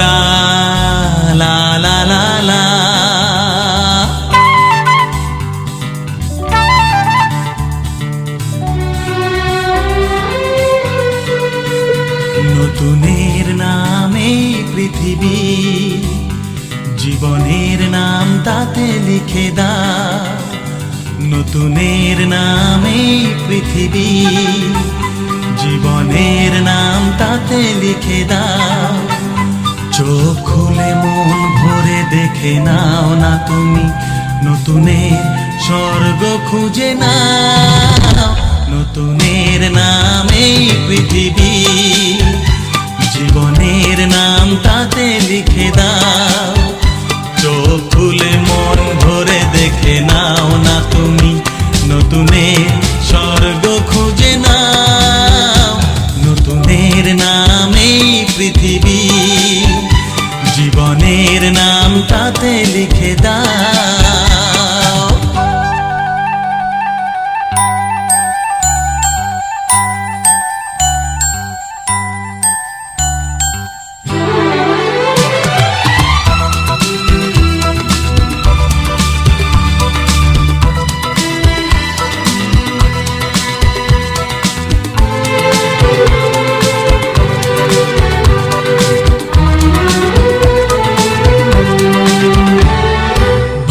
লা লা লা লা লা। নতুনের নামে পৃথিবী, জীবনের নাম তাতে লিখে দাও। নতুনের নামে পৃথিবী, জীবনের নাম তাতে লিখে দাও। চোখ খুলে মন ভরে দেখে নাও না তুমি, নতুনের স্বর্গ খুঁজে নাও। নতুনের নামে পৃথিবী, জীবনের নাম তাতে লিখে দাও। চোখ খুলে মন ভরে দেখে নাও না তুমি, নতুনের স্বর্গ খুঁজে নাও। নতুনের নামে পৃথিবী, জীবনের নাম তাতে লিখে দাও।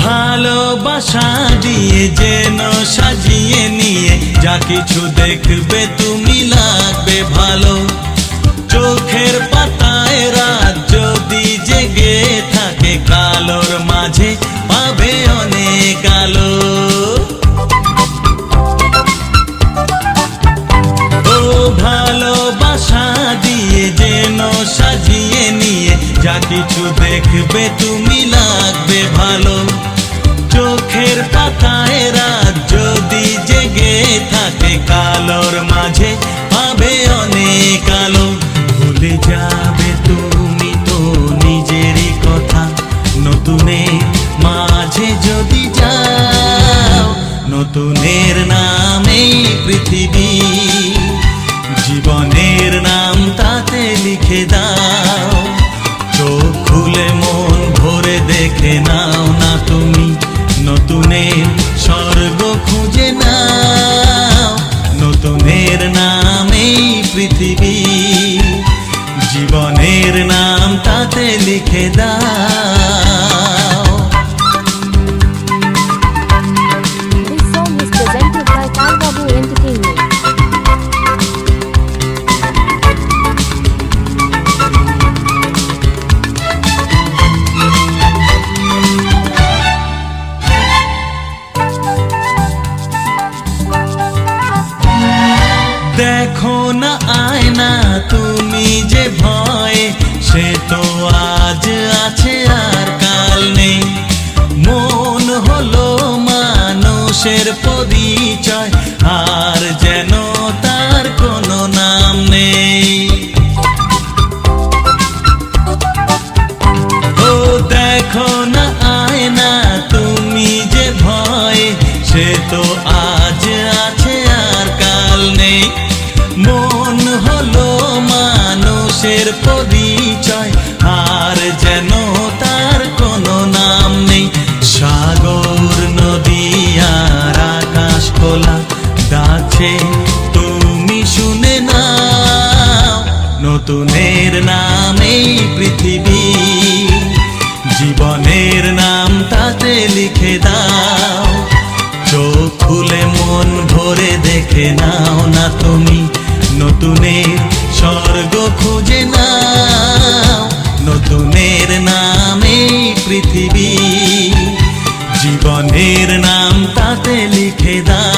ভালোবাসা দিয়ে যেন সাজিয়ে নিয়ে যা কিছু দেখবে তুমি লাগবে ভালো। চোখের পাতায় রাত যদি জেগে থাকে, কালোর মাঝে পাবে অনেক আলো। ও ভালোবাসা দিয়ে যেন সাজিয়ে নিয়ে যা কিছু দেখবে তুমি লাগবে ভালো। চোখের পাতায় রাত যদি জেগে থাকে, কালোর মাঝে পাবে অনেক আলো। ভুলে যাবে তুমি তো নিজেরই কথা, নতুনের মাঝে যদি যাও। নতুনের নামেই পৃথিবী, জীবনের নাম তাতে লিখে দাও। চোখ খুলে মন ভরে দেখে নাও না তুমি, নতুনের স্বর্গ খুঁজে নাও। নতুনের নামেই পৃথিবী, জীবনের নাম তাতে লিখে দাও। This song is presented by Tarbabu Entertainment. দেখো না আয়না তুমি যে ভয়ে, সে তো আজ আছে আর কাল নেই। মন হলো মানুষের পরিচয়, আর যেন তার কোনো নাম নেই। ও দেখো না আয়না তুমি যে ভয়ে, সে তো আজ আছে আর কাল নেই। মন হলো মানুষের পরিচয়, আর যেন তার কোনো নাম নেই। সাগর নদী আর আকাশ খোলা ডাকছে, তুমি শুনে নাও। নতুনের নামেই পৃথিবী, জীবনের নাম তাতে লিখে দাও। চোখ খুলে মন ভরে দেখে নাও না তুমি, নতুনের স্বর্গ খুঁজে নাও। নতুনের নামেই পৃথিবী, জীবনের নাম তাতে লিখে দাও।